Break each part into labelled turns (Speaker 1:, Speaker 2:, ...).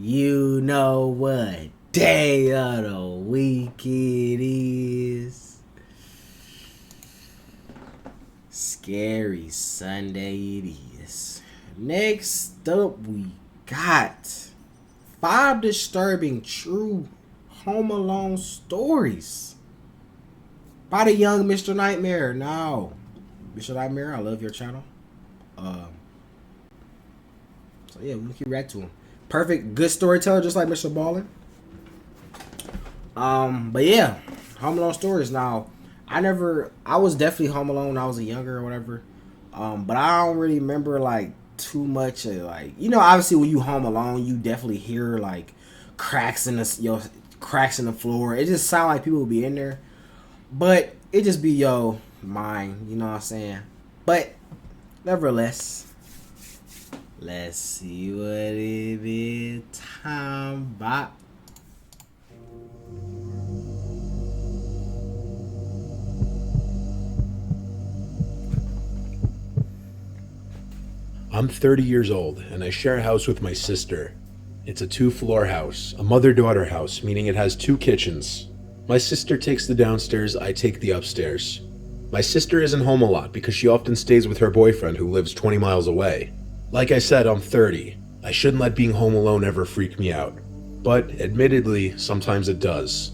Speaker 1: You know what day of the week it is. Scary Sunday it is. Next up, we got 5 disturbing true Home Alone stories by the young Mr. Nightmare. Now, Mr. Nightmare, I love your channel. So yeah, we'll keep react to him. Perfect, good storyteller, just like Mr. Ballin. But yeah, Home Alone stories. Now, I was definitely Home Alone when I was younger or whatever. But I don't really remember like too much of, like, obviously when you Home Alone, you definitely hear like cracks in the floor. It just sound like people will be in there, but it just be your mind, you know what I'm saying? But nevertheless, let's see what it is time about.
Speaker 2: I'm 30 years old, and I share a house with my sister. It's a 2-floor house, a mother-daughter house, meaning it has 2 kitchens. My sister takes the downstairs, I take the upstairs. My sister isn't home a lot because she often stays with her boyfriend who lives 20 miles away. Like I said, I'm 30. I shouldn't let being home alone ever freak me out. But, admittedly, sometimes it does.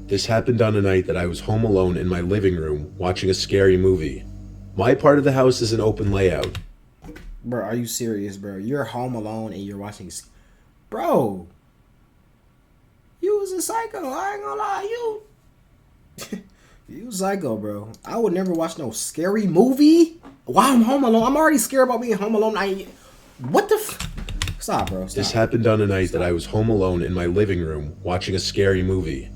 Speaker 2: This happened on a night that I was home alone in my living room watching a scary movie. My part of the house is an open layout.
Speaker 1: Bro, are you serious, bro? You're home alone and you're watching... Bro! You was a psycho. I ain't gonna lie. You psycho, bro. I would never watch no scary movie while I'm home alone. I'm already scared about being home alone. What the Stop, bro. Stop.
Speaker 2: This happened on a night that I was home alone in my living room watching a scary movie.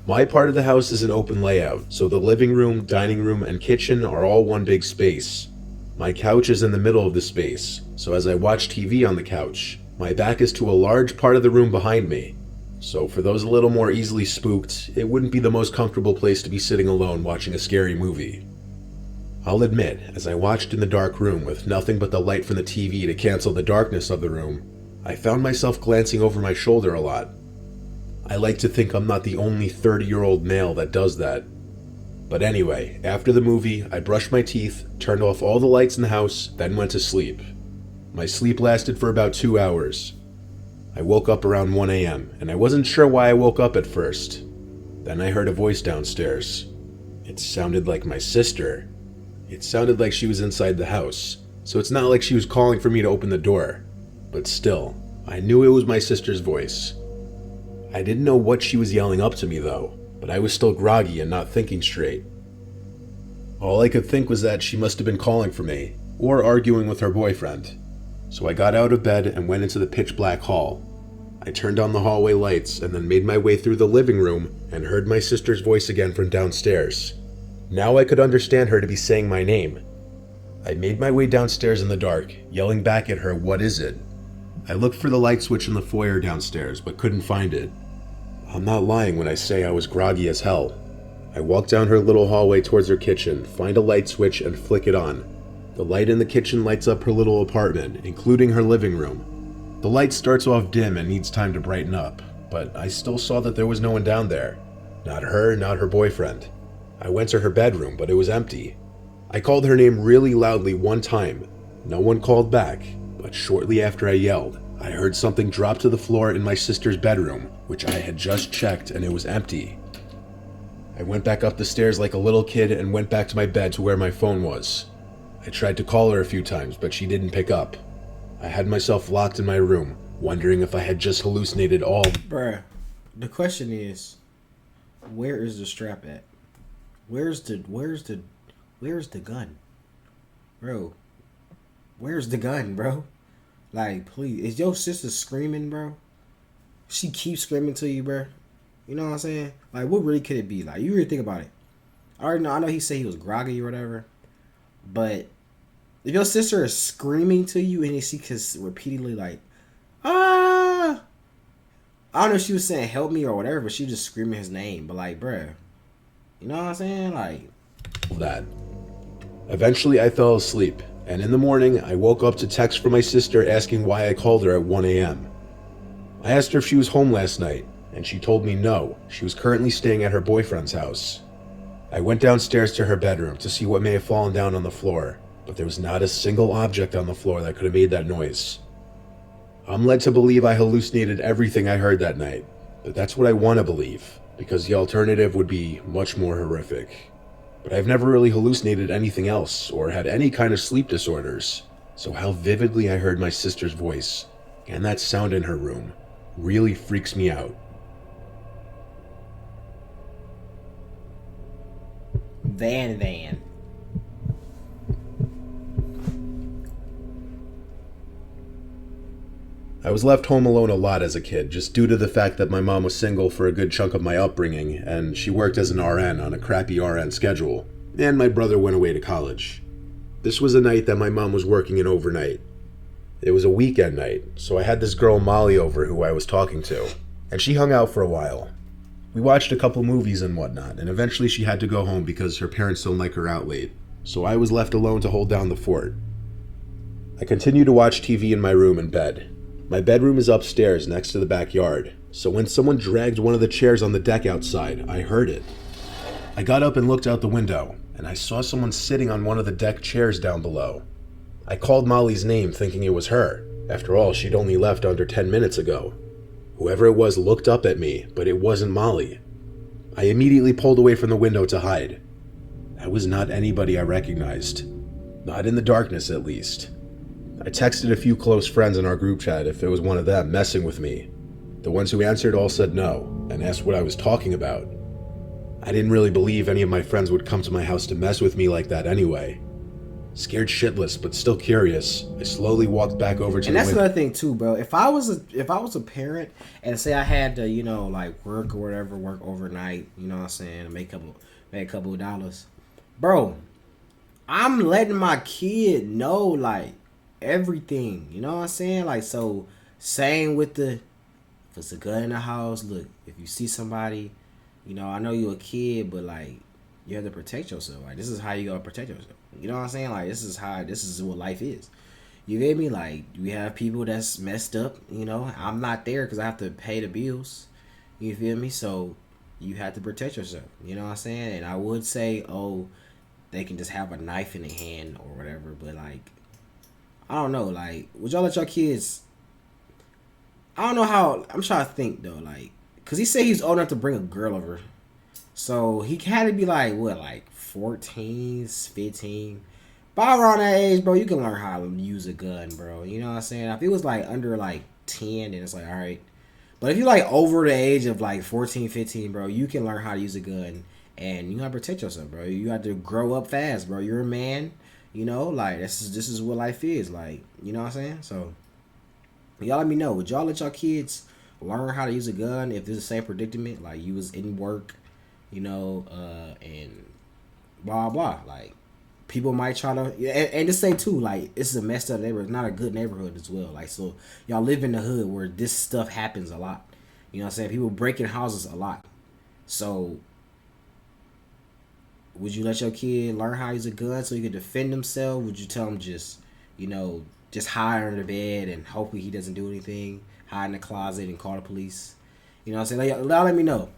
Speaker 2: My part of the house is an open layout, so the living room, dining room, and kitchen are all one big space. My couch is in the middle of the space, so as I watch TV on the couch, my back is to a large part of the room behind me. So for those a little more easily spooked, it wouldn't be the most comfortable place to be sitting alone watching a scary movie. I'll admit, as I watched in the dark room with nothing but the light from the TV to cancel the darkness of the room, I found myself glancing over my shoulder a lot. I like to think I'm not the only 30-year-old male that does that. But anyway, after the movie, I brushed my teeth, turned off all the lights in the house, then went to sleep. My sleep lasted for about 2 hours. I woke up around 1 a.m., and I wasn't sure why I woke up at first. Then I heard a voice downstairs. It sounded like my sister. It sounded like she was inside the house, so it's not like she was calling for me to open the door. But still, I knew it was my sister's voice. I didn't know what she was yelling up to me though, but I was still groggy and not thinking straight. All I could think was that she must have been calling for me, or arguing with her boyfriend. So I got out of bed and went into the pitch black hall. I turned on the hallway lights and then made my way through the living room and heard my sister's voice again from downstairs. Now I could understand her to be saying my name. I made my way downstairs in the dark, yelling back at her, "What is it?" I looked for the light switch in the foyer downstairs, but couldn't find it. I'm not lying when I say I was groggy as hell. I walked down her little hallway towards her kitchen, find a light switch, and flick it on. The light in the kitchen lights up her little apartment, including her living room. The light starts off dim and needs time to brighten up, but I still saw that there was no one down there. Not her, not her boyfriend. I went to her bedroom, but it was empty. I called her name really loudly one time. No one called back, but shortly after I yelled, I heard something drop to the floor in my sister's bedroom, which I had just checked, and it was empty. I went back up the stairs like a little kid and went back to my bed to where my phone was. I tried to call her a few times, but she didn't pick up. I had myself locked in my room, wondering if I had just hallucinated all...
Speaker 1: Bruh, the question is, where is the strap at? Where's the gun? Bro, where's the gun, bro? Like, please, is your sister screaming, bro? She keeps screaming to you, bro. You know what I'm saying? Like, what really could it be? Like, you really think about it. I know he said he was groggy or whatever, but if your sister is screaming to you and she is repeatedly like, ah, I don't know if she was saying help me or whatever, but she was just screaming his name. But like, bruh, you know what I'm saying? Like,
Speaker 2: that. Eventually, I fell asleep, and in the morning, I woke up to text from my sister asking why I called her at 1 a.m. I asked her if she was home last night, and she told me no, she was currently staying at her boyfriend's house. I went downstairs to her bedroom to see what may have fallen down on the floor, but there was not a single object on the floor that could have made that noise. I'm led to believe I hallucinated everything I heard that night, but that's what I want to believe, because the alternative would be much more horrific. But I've never really hallucinated anything else, or had any kind of sleep disorders, so how vividly I heard my sister's voice, and that sound in her room, really freaks me out.
Speaker 1: Van.
Speaker 2: I was left home alone a lot as a kid, just due to the fact that my mom was single for a good chunk of my upbringing, and she worked as an RN on a crappy RN schedule, and my brother went away to college. This was a night that my mom was working an overnight. It was a weekend night, so I had this girl Molly over who I was talking to, and she hung out for a while. We watched a couple movies and whatnot, and eventually she had to go home because her parents don't like her out late, so I was left alone to hold down the fort. I continued to watch TV in my room and bed. My bedroom is upstairs next to the backyard, so when someone dragged one of the chairs on the deck outside, I heard it. I got up and looked out the window, and I saw someone sitting on one of the deck chairs down below. I called Molly's name thinking it was her. After all, she'd only left under 10 minutes ago. Whoever it was looked up at me, but it wasn't Molly. I immediately pulled away from the window to hide. That was not anybody I recognized. Not in the darkness, at least. I texted a few close friends in our group chat if it was one of them messing with me. The ones who answered all said no, and asked what I was talking about. I didn't really believe any of my friends would come to my house to mess with me like that anyway. Scared shitless, but still curious, I slowly walked back over to the window.
Speaker 1: And that's another thing too, bro. If I was a parent and say I had to, like work or whatever, work overnight, you know what I'm saying, make a couple of dollars, bro, I'm letting my kid know like everything, you know what I'm saying? Like, so same with if it's a gun in the house, look, if you see somebody, I know you're a kid, but like you have to protect yourself. Like, this is how you gotta protect yourself. You know what I'm saying? Like, this is what life is. You get me? Like, we have people that's messed up, I'm not there because I have to pay the bills. You feel me? So you have to protect yourself. You know what I'm saying? And I would say, they can just have a knife in their hand or whatever, but like, I don't know. Like, would y'all let your kids? I don't know how. I'm trying to think though. Like, cause he said he's old enough to bring a girl over, so he had to be like what, like 14, 15. By around that age, bro, you can learn how to use a gun, bro. You know what I'm saying? If it was like under like 10, then it's like all right. But if you're like over the age of like 14, 15, bro, you can learn how to use a gun, and you gotta protect yourself, bro. You have to grow up fast, bro. You're a man. Like this is what life is like. You know what I'm saying? So y'all let me know. Would y'all let y'all kids learn how to use a gun if there's the same predicament? Like you was in work, and blah blah. Like people might try to and to say too, like this is a messed up neighborhood. It's not a good neighborhood as well. Like, so y'all live in the hood where this stuff happens a lot. You know what I'm saying? People break in houses a lot. So would you let your kid learn how to use a gun so he can defend himself? Would you tell him just hide under the bed and hopefully he doesn't do anything? Hide in the closet and call the police? You know what I'm saying? Like, let me know.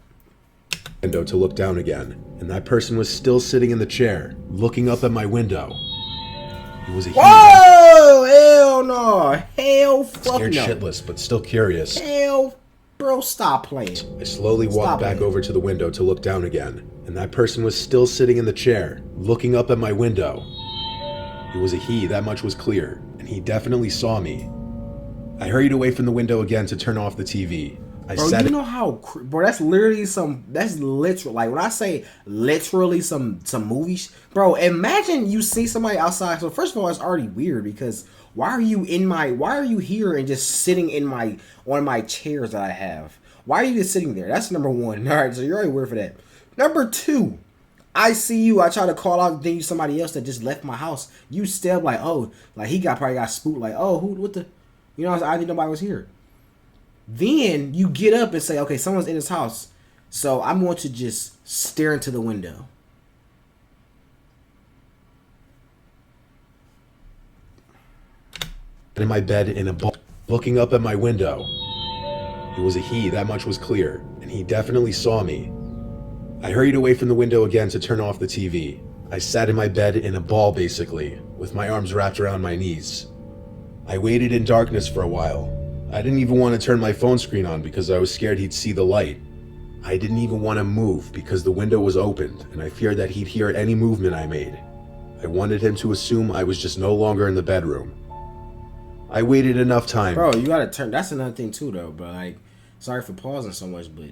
Speaker 2: Window to look down again, and that person was still sitting in the chair, looking up at my window. It was a human.
Speaker 1: Whoa! Hell no! Hell fuck
Speaker 2: Scared
Speaker 1: no!
Speaker 2: shitless, but still curious.
Speaker 1: Hell, bro, stop playing.
Speaker 2: I slowly walked back over to the window to look down again, and that person was still sitting in the chair, looking up at my window. It was a he, that much was clear, and he definitely saw me. I hurried away from the window again to turn off the TV.
Speaker 1: Bro, you know how, bro, that's literally like when I say literally some movies, bro, imagine you see somebody outside. So first of all, it's already weird because why are you here and just sitting in one of my chairs that I have? Why are you just sitting there? That's number one. All right, so you're already weird for that. Number two, I see you. I try to call out, then you somebody else that just left my house. You still like, oh, like he probably got spooked. Like, oh, what the, I didn't know nobody was here. Then you get up and say, okay, someone's in this house, so I'm going to just stare into the window.
Speaker 2: In my bed in a ball, looking up at my window. It was a he, that much was clear, and he definitely saw me. I hurried away from the window again to turn off the TV. I sat in my bed in a ball basically, with my arms wrapped around my knees. I waited in darkness for a while. I didn't even want to turn my phone screen on because I was scared he'd see the light. I didn't even want to move because the window was opened and I feared that he'd hear any movement I made. I wanted him to assume I was just no longer in the bedroom. I waited enough time.
Speaker 1: Bro, you gotta turn. That's another thing too, though, bro. Like, sorry for pausing so much, but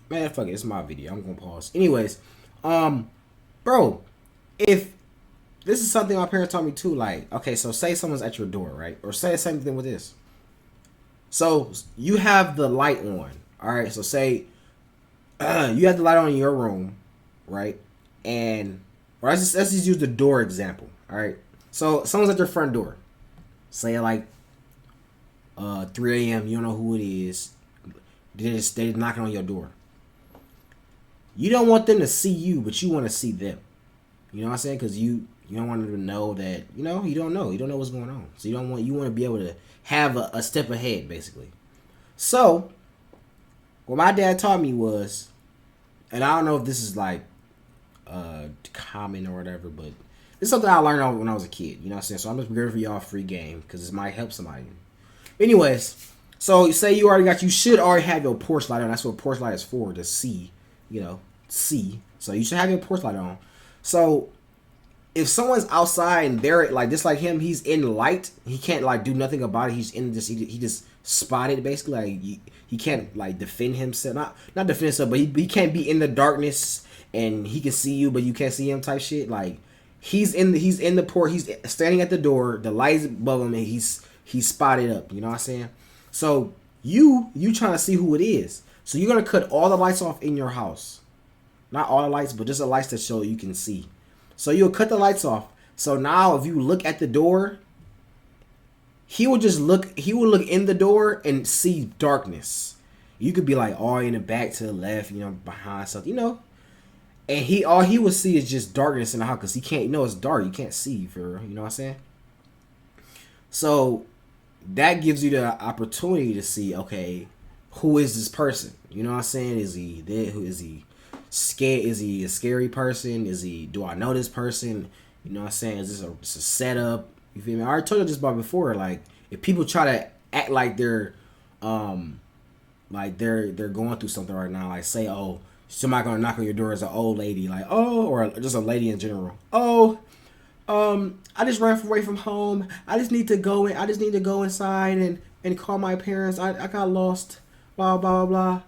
Speaker 1: man, fuck it. It's my video. I'm gonna pause. Anyways, bro, if this is something my parents taught me too, like, okay, so say someone's at your door, right? Or say the same thing with this. So you have the light on, all right? So say you have the light on in your room, right? And or let's just use the door example, all right? So someone's at your front door. Say like 3 a.m. You don't know who it is. They're knocking on your door. You don't want them to see you, but you want to see them. You know what I'm saying? Because you don't want them to know that you don't know what's going on. So you want to be able to have a step ahead, basically. So what my dad taught me was, and I don't know if this is like common or whatever, but it's something I learned when I was a kid. You know what I'm saying? So I'm just giving y'all a free game because this might help somebody. Anyways, so say you should already have your porch light on. That's what porch light is for, to see, see. So you should have your porch light on. So if someone's outside and they're like just like him, he's in light. He can't like do nothing about it. He's in this. He just spotted basically. Like he can't like defend himself. Not defend himself, but he can't be in the darkness and he can see you, but you can't see him type shit. Like he's in the porch. He's standing at the door. The light's above him, and he's spotted up. You know what I'm saying? So you trying to see who it is. So you're gonna cut all the lights off in your house. Not all the lights, but just the lights that show you can see. So you'll cut the lights off. So now if you look at the door, he will look in the door and see darkness. You could be like all in the back to the left, behind something, And all he will see is just darkness in the house because he can't, it's dark. You can't see for real, you know what I'm saying? So that gives you the opportunity to see, okay, who is this person? You know what I'm saying? Is he there? Who is he? Scared? Is he a scary person? Do I know this person? You know what I'm saying? Is this a setup? You feel me? I already told you this about before. Like if people try to act like they're going through something right now, like say, oh, somebody gonna knock on your door as an old lady, like, oh, or just a lady in general. Oh, I just ran away from home. I just need to go inside and call my parents. I got lost. Blah blah blah.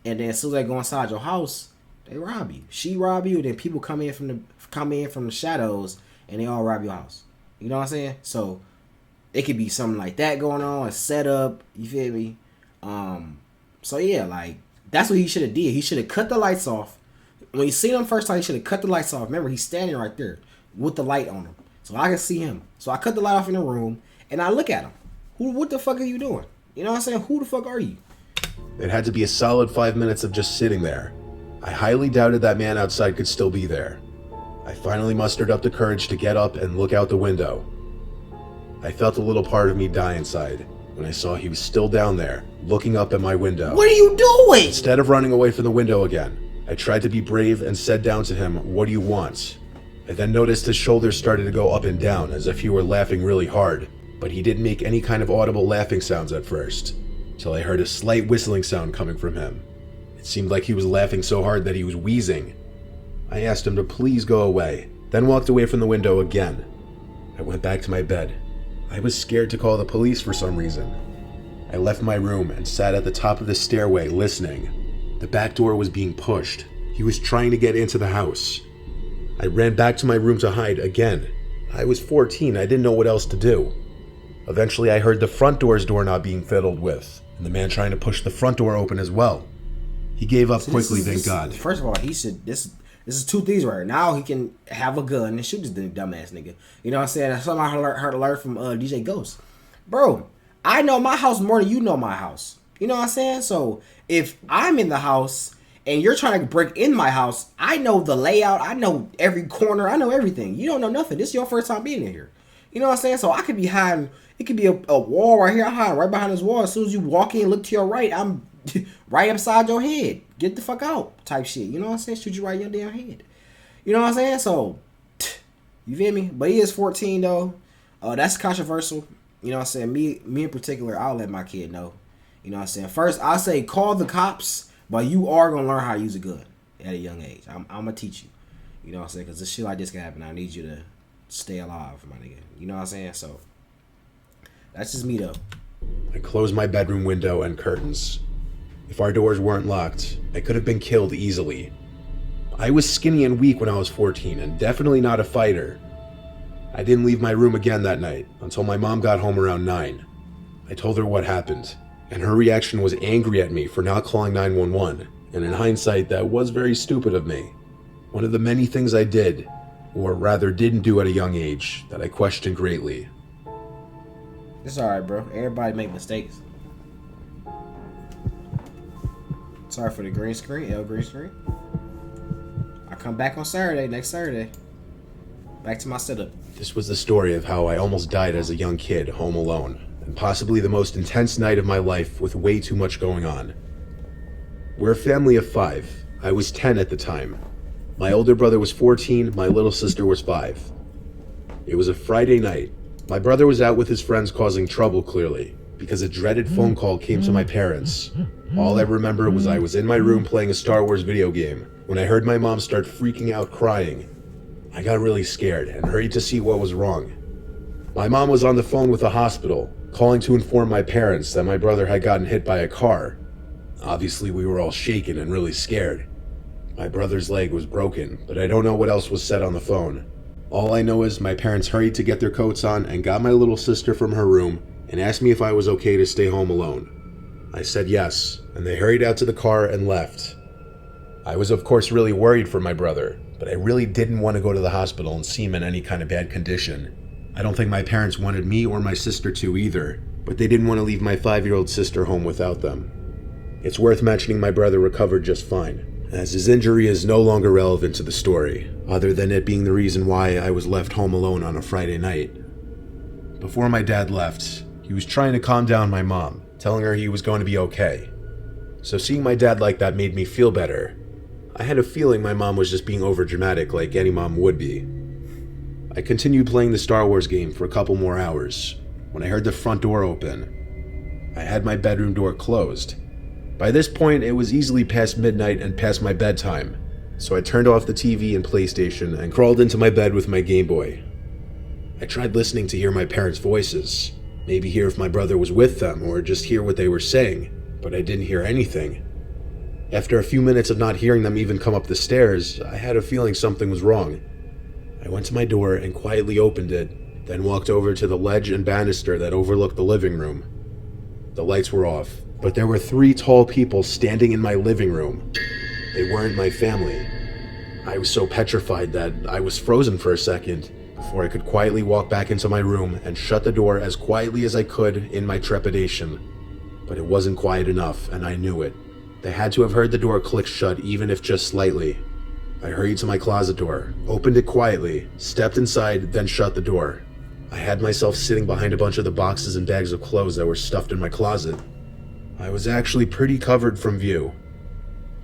Speaker 1: And then as soon as they go inside your house, they rob you. She rob you, and then people come in from the shadows, and they all rob your house. You know what I'm saying? So it could be something like that going on, a setup. You feel me? So yeah, like that's what he should have did. He should have cut the lights off. When you see him first time, he should have cut the lights off. Remember, he's standing right there with the light on him, so I can see him. So I cut the light off in the room, and I look at him. What the fuck are you doing? You know what I'm saying? Who the fuck are you?
Speaker 2: It had to be a solid 5 minutes of just sitting there. I highly doubted that man outside could still be there. I finally mustered up the courage to get up and look out the window. I felt a little part of me die inside when I saw he was still down there, looking up at my window.
Speaker 1: What are you doing?
Speaker 2: Instead of running away from the window again, I tried to be brave and said down to him, "What do you want?" I then noticed his shoulders started to go up and down as if he were laughing really hard, but he didn't make any kind of audible laughing sounds at first, till I heard a slight whistling sound coming from him. It seemed like he was laughing so hard that he was wheezing. I asked him to please go away, then walked away from the window again. I went back to my bed. I was scared to call the police for some reason. I left my room and sat at the top of the stairway listening. The back door was being pushed. He was trying to get into the house. I ran back to my room to hide again. I was 14, I didn't know what else to do. Eventually I heard the front door's doorknob being fiddled with, and the man trying to push the front door open as well. He gave up quickly, thank God.
Speaker 1: First of all, he should. This is two things right now. He can have a gun and shoot this dumbass nigga. You know what I'm saying? That's something I heard from DJ Ghost. Bro, I know my house more than you know my house. You know what I'm saying? So if I'm in the house and you're trying to break in my house, I know the layout. I know every corner. I know everything. You don't know nothing. This is your first time being in here. You know what I'm saying? So I could be hiding. It could be a wall right here. I'm hiding right behind this wall. As soon as you walk in, look to your right, I'm right upside your head. Get the fuck out, type shit. You know what I'm saying? Shoot you right in your damn head. You know what I'm saying? So, you feel me? But he is 14 though. That's controversial. You know what I'm saying? Me in particular, I'll let my kid know. You know what I'm saying? First, I say call the cops, but you are gonna learn how to use a gun at a young age. I'm gonna teach you. You know what I'm saying? Because this shit like this can happen. I need you to stay alive, my nigga. You know what I'm saying? So, that's just me though.
Speaker 2: I closed my bedroom window and curtains. If our doors weren't locked, I could have been killed easily. I was skinny and weak when I was 14 and definitely not a fighter. I didn't leave my room again that night until my mom got home around 9. I told her what happened, and her reaction was angry at me for not calling 911, and in hindsight, that was very stupid of me. One of the many things I did, or rather didn't do at a young age, that I questioned greatly.
Speaker 1: It's alright, bro. Everybody make mistakes. Sorry for the green screen, green screen. I come back on Saturday, next Saturday. Back to my setup.
Speaker 2: This was the story of how I almost died as a young kid, home alone, and possibly the most intense night of my life with way too much going on. We're a family of 5. I was 10 at the time. My older brother was 14, my little sister was 5. It was a Friday night. My brother was out with his friends causing trouble, clearly, because a dreaded phone call came to my parents. All I remember was I was in my room playing a Star Wars video game when I heard my mom start freaking out crying. I got really scared and hurried to see what was wrong. My mom was on the phone with the hospital, calling to inform my parents that my brother had gotten hit by a car. Obviously, we were all shaken and really scared. My brother's leg was broken, but I don't know what else was said on the phone. All I know is my parents hurried to get their coats on and got my little sister from her room and asked me if I was okay to stay home alone. I said yes, and they hurried out to the car and left. I was of course really worried for my brother, but I really didn't want to go to the hospital and see him in any kind of bad condition. I don't think my parents wanted me or my sister to either, but they didn't want to leave my 5-year-old sister home without them. It's worth mentioning my brother recovered just fine, as his injury is no longer relevant to the story, other than it being the reason why I was left home alone on a Friday night. Before my dad left, he was trying to calm down my mom, telling her he was going to be okay. So seeing my dad like that made me feel better. I had a feeling my mom was just being overdramatic like any mom would be. I continued playing the Star Wars game for a couple more hours when I heard the front door open. I had my bedroom door closed. By this point, it was easily past midnight and past my bedtime, so I turned off the TV and PlayStation and crawled into my bed with my Game Boy. I tried listening to hear my parents' voices, maybe hear if my brother was with them or just hear what they were saying, but I didn't hear anything. After a few minutes of not hearing them even come up the stairs, I had a feeling something was wrong. I went to my door and quietly opened it, then walked over to the ledge and banister that overlooked the living room. The lights were off, but there were 3 tall people standing in my living room. They weren't my family. I was so petrified that I was frozen for a second before I could quietly walk back into my room and shut the door as quietly as I could in my trepidation. But it wasn't quiet enough, and I knew it. They had to have heard the door click shut, even if just slightly. I hurried to my closet door, opened it quietly, stepped inside, then shut the door. I had myself sitting behind a bunch of the boxes and bags of clothes that were stuffed in my closet. I was actually pretty covered from view.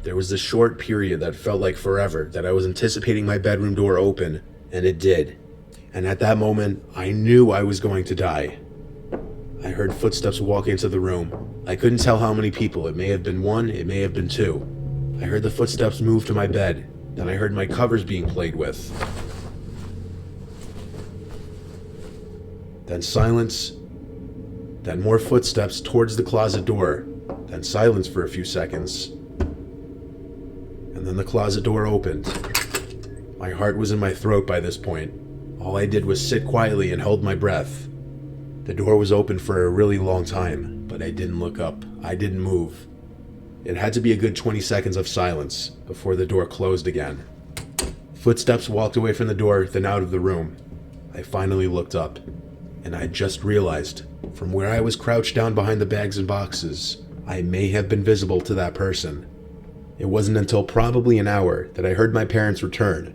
Speaker 2: There was this short period that felt like forever that I was anticipating my bedroom door open, and it did. And at that moment, I knew I was going to die. I heard footsteps walk into the room. I couldn't tell how many people. It may have been 1, it may have been 2. I heard the footsteps move to my bed. Then I heard my covers being played with. Then silence. Then more footsteps towards the closet door. Then silence for a few seconds. And then the closet door opened. My heart was in my throat by this point. All I did was sit quietly and hold my breath. The door was open for a really long time, but I didn't look up. I didn't move. It had to be a good 20 seconds of silence before the door closed again. Footsteps walked away from the door, then out of the room. I finally looked up, and I just realized, from where I was crouched down behind the bags and boxes, I may have been visible to that person. It wasn't until probably an hour that I heard my parents return.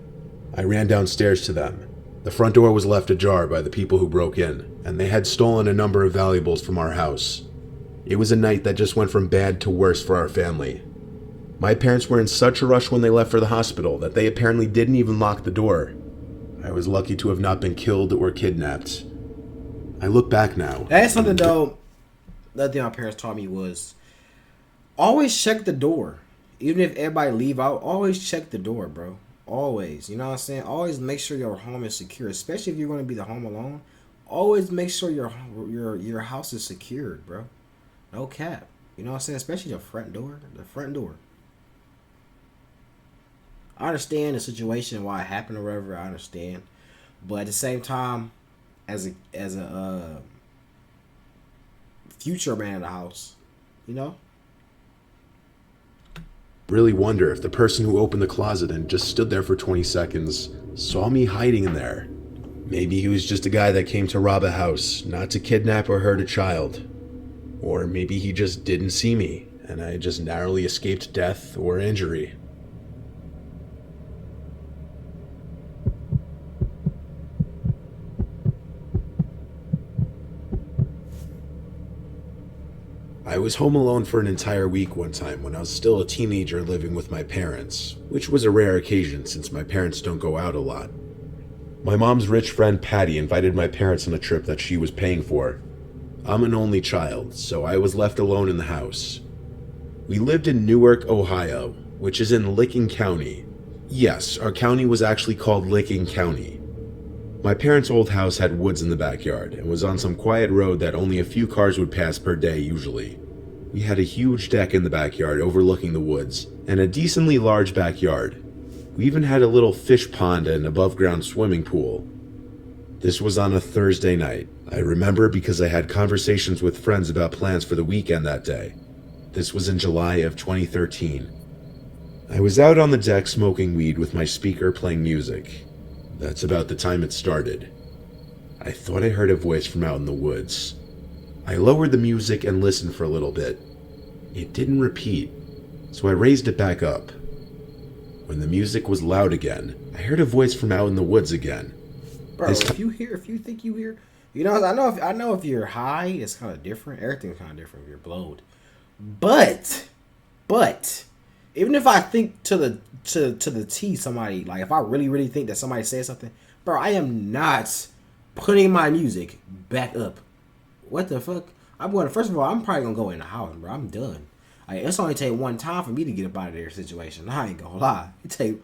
Speaker 2: I ran downstairs to them. The front door was left ajar by the people who broke in, and they had stolen a number of valuables from our house. It was a night that just went from bad to worse for our family. My parents were in such a rush when they left for the hospital that they apparently didn't even lock the door. I was lucky to have not been killed or kidnapped. I look back now.
Speaker 1: That's something though. The other thing my parents taught me was always check the door. Even if everybody leave out, always check the door, bro. Always. You know what I'm saying? Always make sure your home is secure, especially if you're going to be the home alone. Always make sure your house is secured, bro. No cap. You know what I'm saying? Especially the front door. The front door. I understand the situation, why it happened or whatever. I understand. But at the same time, as a future man of the house, you know?
Speaker 2: Really wonder if the person who opened the closet and just stood there for 20 seconds saw me hiding in there. Maybe he was just a guy that came to rob a house, not to kidnap or hurt a child. Or maybe he just didn't see me, and I just narrowly escaped death or injury. I was home alone for an entire week one time when I was still a teenager living with my parents, which was a rare occasion since my parents don't go out a lot. My mom's rich friend Patty invited my parents on a trip that she was paying for. I'm an only child, so I was left alone in the house. We lived in Newark, Ohio, which is in Licking County. Yes, our county was actually called Licking County. My parents' old house had woods in the backyard and was on some quiet road that only a few cars would pass per day usually. We had a huge deck in the backyard overlooking the woods and a decently large backyard. We even had a little fish pond and above-ground swimming pool. This was on a Thursday night. I remember because I had conversations with friends about plans for the weekend that day. This was in July of 2013. I was out on the deck smoking weed with my speaker playing music. That's about the time it started. I thought I heard a voice from out in the woods. I lowered the music and listened for a little bit. It didn't repeat, so I raised it back up. When the music was loud again, I heard a voice from out in the woods again.
Speaker 1: Bro, if you think you hear, you know, I know if you're high, it's kind of different. Everything's kind of different if you're blowed. But even if I think to the T somebody, like if I really think that somebody said something, bro, I am not putting my music back up. What the fuck? First of all, I'm probably gonna go in the house, bro. I'm done. Like, it's only take one time for me to get up out of their situation. I ain't gonna lie. It take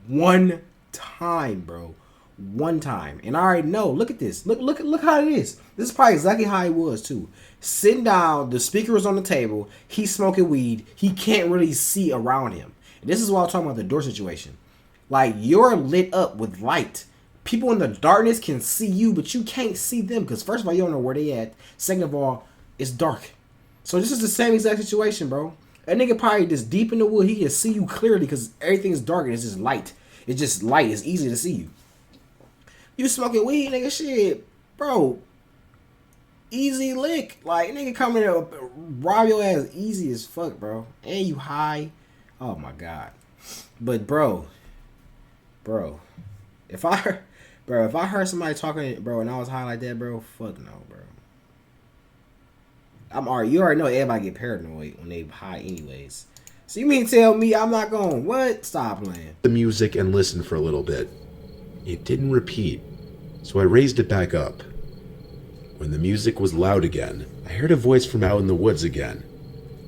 Speaker 1: one time, bro. One time. And I already know. Look at this. Look how it is. This is probably exactly how it was too. Sitting down, the speaker was on the table, he's smoking weed, he can't really see around him. And this is why I'm talking about the door situation. Like, you're lit up with light. People in the darkness can see you, but you can't see them. Because first of all, you don't know where they at. Second of all, it's dark. So this is the same exact situation, bro. That nigga probably just deep in the wood, he can see you clearly because everything's dark and it's just light. It's just light. It's easy to see you. You smoking weed, nigga, shit, bro. Easy lick. Like, nigga coming to rob your ass easy as fuck, bro. And you high. Oh my god. But bro, if I heard somebody talking, bro, and I was high like that, bro, fuck no, bro. You already know everybody get paranoid when they high anyways. So you mean tell me I'm not going, what? Stop playing.
Speaker 2: The music and listened for a little bit. It didn't repeat, so I raised it back up. When the music was loud again, I heard a voice from out in the woods again.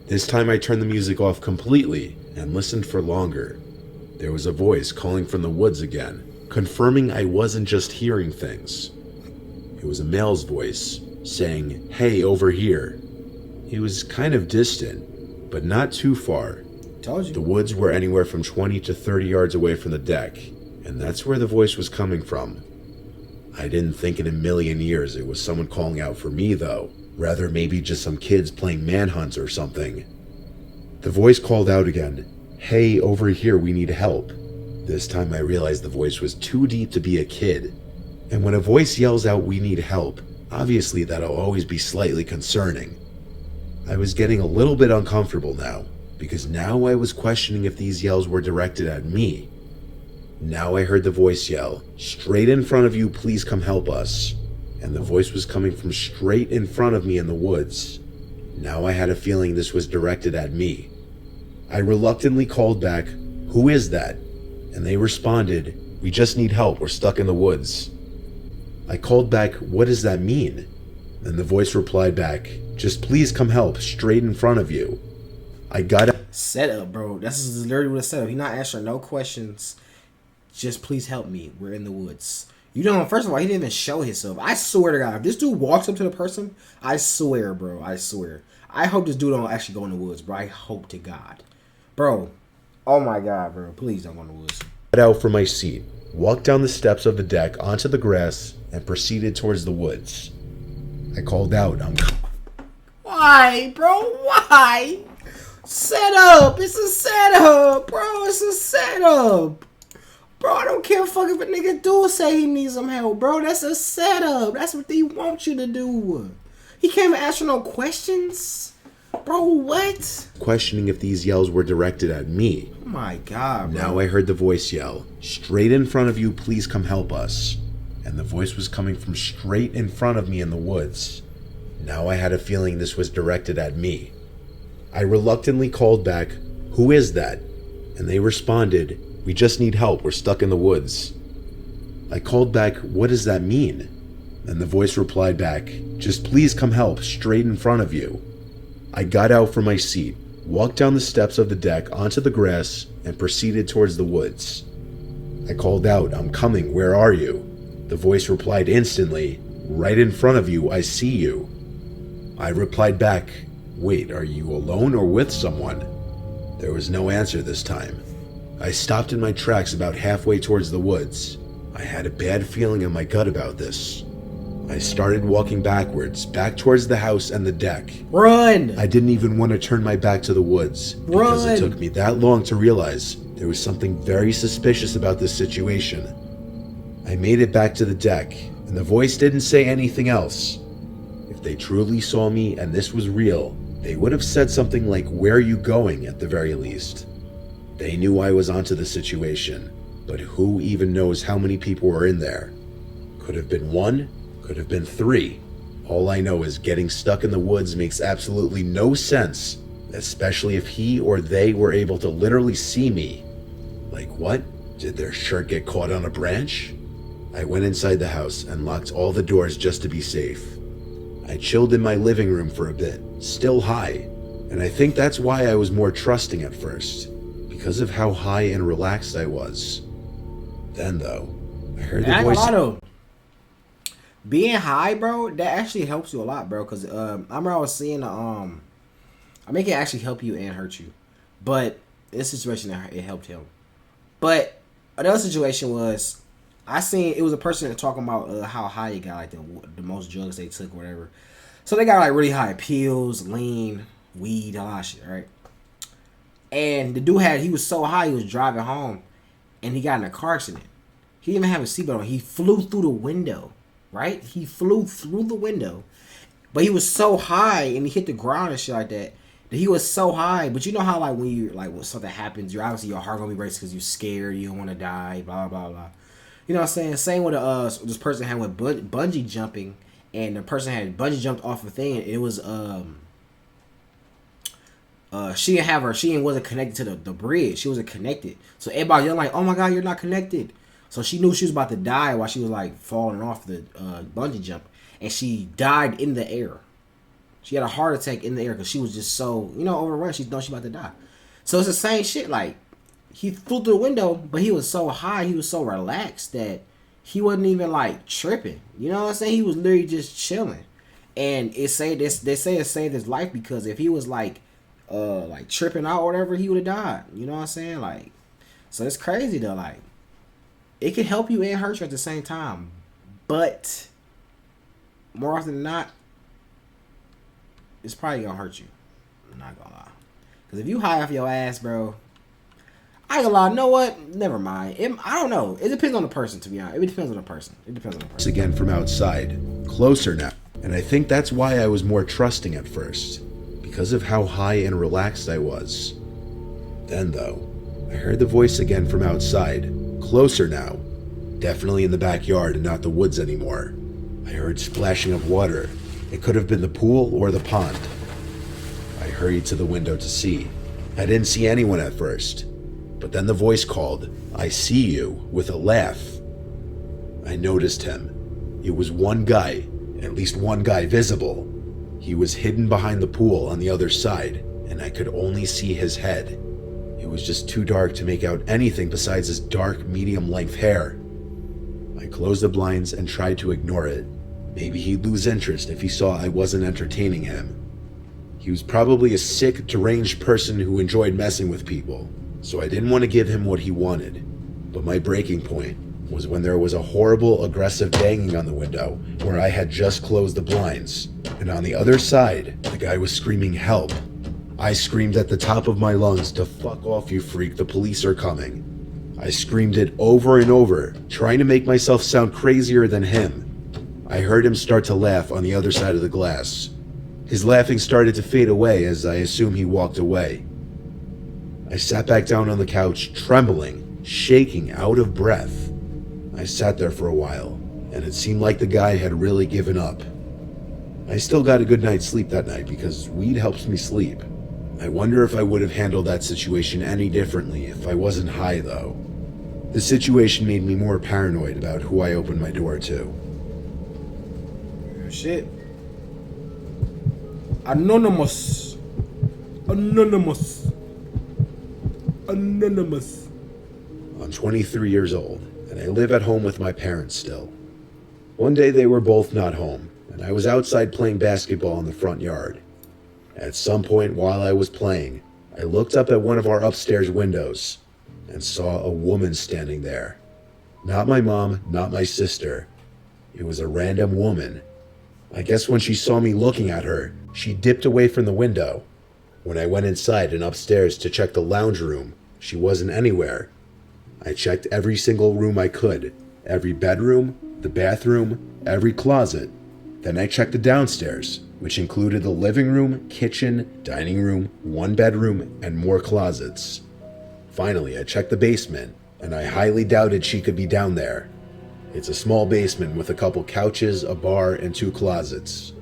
Speaker 2: This time I turned the music off completely and listened for longer. There was a voice calling from the woods again, confirming I wasn't just hearing things. It was a male's voice, saying, "Hey, over here." It was kind of distant, but not too far.
Speaker 1: Told you.
Speaker 2: The woods were anywhere from 20 to 30 yards away from the deck, and that's where the voice was coming from. I didn't think in a million years it was someone calling out for me, though. Rather, maybe just some kids playing manhunt or something. The voice called out again, "Hey, over here, we need help." This time I realized the voice was too deep to be a kid. And when a voice yells out, "We need help," obviously that'll always be slightly concerning. I was getting a little bit uncomfortable now, because now I was questioning if these yells were directed at me. Now I heard the voice yell, "Straight in front of you, please come help us." And the voice was coming from straight in front of me in the woods. Now I had a feeling this was directed at me. I reluctantly called back, "Who is that?" And they responded, "We just need help, we're stuck in the woods." I called back, "What does that mean?" And the voice replied back, "Just please come help, straight in front of you." I got up.
Speaker 1: Set up, bro. That's literally what it set up. He not answering no questions. Just please help me. We're in the woods. You know, first of all, he didn't even show himself. I swear to God, if this dude walks up to the person, I swear, bro. I swear. I hope this dude don't actually go in the woods, bro. I hope to God. Bro. Oh my God, bro. Please don't go in the woods.
Speaker 2: Got out from my seat, walked down the steps of the deck onto the grass, and proceeded towards the woods. I called out,
Speaker 1: Why, bro? Why? Set up. It's a setup, bro. It's a setup. Bro, I don't care fuck if a nigga do say he needs some help, bro. That's a setup. That's what they want you to do. He can't even answer no questions. Bro, what?
Speaker 2: questioning if these yells were directed at me.
Speaker 1: Oh my God, bro.
Speaker 2: Now I heard the voice yell, "Straight in front of you, please come help us." And the voice was coming from straight in front of me in the woods. Now I had a feeling this was directed at me. I reluctantly called back, "Who is that?" And they responded, "We just need help, we're stuck in the woods." I called back, "What does that mean?" And the voice replied back, "Just please come help, straight in front of you." I got out from my seat, walked down the steps of the deck onto the grass, and proceeded towards the woods. I called out, "I'm coming, where are you?" The voice replied instantly, "Right in front of you, I see you." I replied back, "Wait, are you alone or with someone?" There was no answer this time. I stopped in my tracks about halfway towards the woods. I had a bad feeling in my gut about this. I started walking backwards, back towards the house and the deck.
Speaker 1: Run!
Speaker 2: I didn't even want to turn my back to the woods because
Speaker 1: Run!
Speaker 2: it took me that long to realize there was something very suspicious about this situation. I made it back to the deck, and the voice didn't say anything else. If they truly saw me and this was real, they would have said something like, "Where are you going?" at the very least. They knew I was onto the situation, but who even knows how many people were in there? Could have been one, could have been three. All I know is getting stuck in the woods makes absolutely no sense, especially if he or they were able to literally see me. Like what? Did their shirt get caught on a branch? I went inside the house and locked all the doors just to be safe. I chilled in my living room for a bit, still high, and I think that's why I was more trusting at first, because of how high and relaxed I was. Then though, I heard the voice.
Speaker 1: Being high, bro, that actually helps you a lot, bro. Cause I remember I was seeing I make it actually help you and hurt you, but in this situation it helped him. But another situation was I seen it was a person talking about how high he got, like the most drugs they took or whatever. So they got like really high pills, lean, weed, a lot of shit, right? And the dude he was so high he was driving home, and he got in a car accident. He didn't even have a seatbelt on. He flew through the window. Right? He flew through the window. But he was so high and he hit the ground and shit like that. That he was so high. But you know how like when something happens, you're obviously your heart gonna be racing because you're scared, you don't wanna die, blah blah blah. You know what I'm saying? Same with this person had with bungee jumping, and the person had bungee jumped off a thing, and it was she wasn't connected to the bridge. She wasn't connected. So everybody yelling like, "Oh my God, you're not connected." So she knew she was about to die while she was like falling off the bungee jump, and she died in the air. She had a heart attack in the air because she was just so overrun. She thought she was about to die. So it's the same shit. Like he flew through the window, but he was so high, he was so relaxed that he wasn't even like tripping. You know what I'm saying? He was literally just chilling, and they say it saved his life because if he was like tripping out or whatever, he would have died. You know what I'm saying? Like, so it's crazy though. Like, it can help you and hurt you at the same time. But more often than not, it's probably going to hurt you. I'm not going to lie. Because if you high off your ass, bro, I ain't gonna lie. You know what? Never mind. I don't know. It depends on the person, to be honest. It depends on the person.
Speaker 2: Again from outside. Closer now. And I think that's why I was more trusting at first. Because of how high and relaxed I was. Then though, I heard the voice again from outside. Closer now. Definitely in the backyard and not the woods anymore. I heard splashing of water. It could have been the pool or the pond. hurried to the window to see. I didn't see anyone at first, but then the voice called, "I see you," with a laugh. I noticed him. It was one guy, at least one guy visible. He was hidden behind the pool on the other side, and I could only see his head. It was just too dark to make out anything besides his dark, medium-length hair. I closed the blinds and tried to ignore it. Maybe he'd lose interest if he saw I wasn't entertaining him. He was probably a sick, deranged person who enjoyed messing with people, so I didn't want to give him what he wanted. But my breaking point was when there was a horrible, aggressive banging on the window where I had just closed the blinds, and on the other side, the guy was screaming help. I screamed at the top of my lungs to "Fuck off, you freak, the police are coming." I screamed it over and over, trying to make myself sound crazier than him. I heard him start to laugh on the other side of the glass. His laughing started to fade away as I assume he walked away. I sat back down on the couch, trembling, shaking, out of breath. I sat there for a while, and it seemed like the guy had really given up. I still got a good night's sleep that night because weed helps me sleep. I wonder if I would have handled that situation any differently if I wasn't high, though. The situation made me more paranoid about who I opened my door to.
Speaker 1: Shit. Anonymous. Anonymous. Anonymous.
Speaker 2: I'm 23 years old, and I live at home with my parents still. One day they were both not home, and I was outside playing basketball in the front yard. At some point while I was playing, I looked up at one of our upstairs windows and saw a woman standing there. Not my mom, not my sister. It was a random woman. I guess when she saw me looking at her, she dipped away from the window. When I went inside and upstairs to check the lounge room, she wasn't anywhere. I checked every single room I could, every bedroom, the bathroom, every closet. Then I checked the downstairs, which included the living room, kitchen, dining room, one bedroom, and more closets. Finally, I checked the basement, and I highly doubted she could be down there. It's a small basement with a couple couches, a bar, and 2 closets.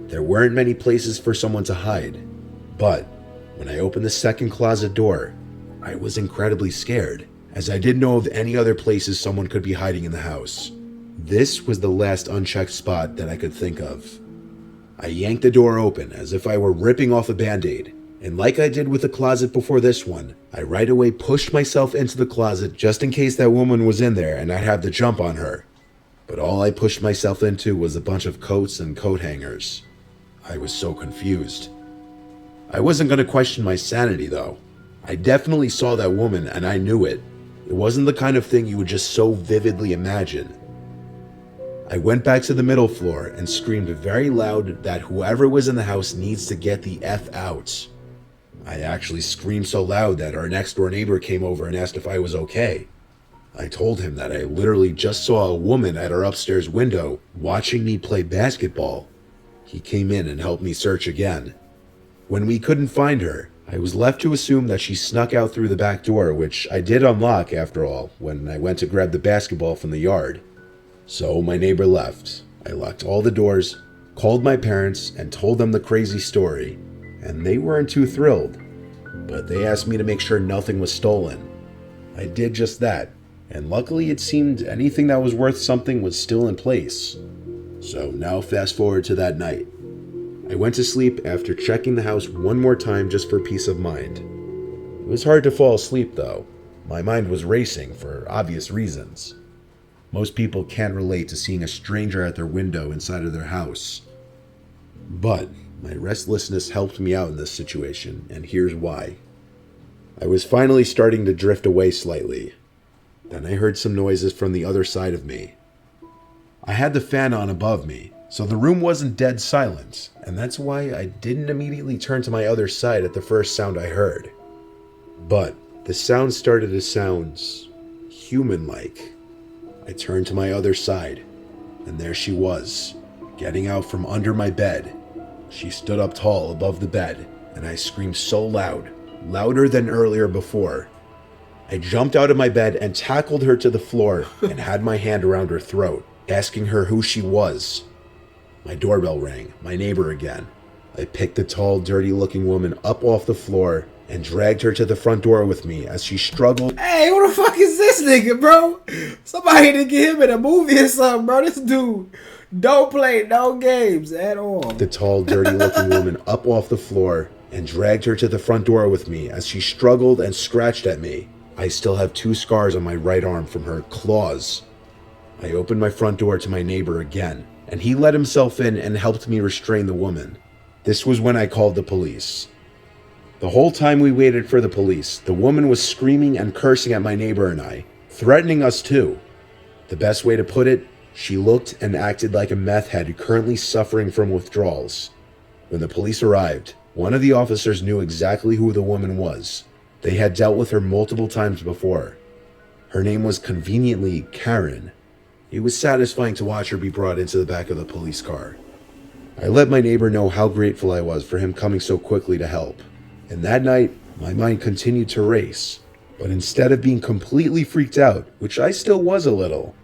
Speaker 2: There weren't many places for someone to hide, but when I opened the second closet door, I was incredibly scared, as I didn't know of any other places someone could be hiding in the house. This was the last unchecked spot that I could think of. I yanked the door open as if I were ripping off a band-aid, and like I did with the closet before this one, I right away pushed myself into the closet just in case that woman was in there and I'd have to jump on her. But all I pushed myself into was a bunch of coats and coat hangers. I was so confused. I wasn't going to question my sanity though. I definitely saw that woman and I knew it. It wasn't the kind of thing you would just so vividly imagine. I went back to the middle floor and screamed very loud that whoever was in the house needs to get the F out. I actually screamed so loud that our next door neighbor came over and asked if I was okay. I told him that I literally just saw a woman at our upstairs window watching me play basketball. He came in and helped me search again. When we couldn't find her, I was left to assume that she snuck out through the back door, which I did unlock after all when I went to grab the basketball from the yard. So my neighbor left. I locked all the doors, called my parents, and told them the crazy story, and they weren't too thrilled. But they asked me to make sure nothing was stolen. I did just that, and luckily it seemed anything that was worth something was still in place. So now fast forward to that night. I went to sleep after checking the house one more time just for peace of mind. It was hard to fall asleep though. My mind was racing for obvious reasons. Most people can't relate to seeing a stranger at their window inside of their house. But my restlessness helped me out in this situation, and here's why. I was finally starting to drift away slightly. Then I heard some noises from the other side of me. I had the fan on above me, so the room wasn't dead silent, and that's why I didn't immediately turn to my other side at the first sound I heard. But the sound started to sound human-like. I turned to my other side, and there she was, getting out from under my bed. She stood up tall above the bed, and I screamed so loud, louder than earlier before. I jumped out of my bed and tackled her to the floor and had my hand around her throat, asking her who she was. My doorbell rang, my neighbor again. I picked the tall, dirty-looking woman up off the floor and dragged her to the front door with me as she struggled.
Speaker 1: Hey, who the fuck is this nigga, bro? Somebody to get him in a movie or something, bro. This dude don't play no games at all.
Speaker 2: The tall, dirty-looking woman up off the floor and dragged her to the front door with me as she struggled and scratched at me. I still have 2 scars on my right arm from her claws. I opened my front door to my neighbor again, and he let himself in and helped me restrain the woman. This was when I called the police. The whole time we waited for the police, the woman was screaming and cursing at my neighbor and I, threatening us too. The best way to put it, she looked and acted like a meth head currently suffering from withdrawals. When the police arrived, one of the officers knew exactly who the woman was. They had dealt with her multiple times before. Her name was conveniently Karen. It was satisfying to watch her be brought into the back of the police car. I let my neighbor know how grateful I was for him coming so quickly to help. And that night, my mind continued to race. But instead of being completely freaked out, which I still was a little,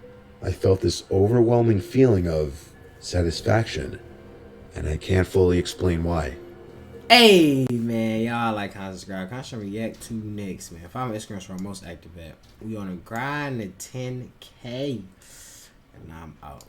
Speaker 2: I felt this overwhelming feeling of satisfaction. And I can't fully explain why.
Speaker 1: Hey, man, y'all like, comment, subscribe. Comment, show me react to next, man. Follow my Instagram for our most active app. We on a grind to 10K. And I'm out.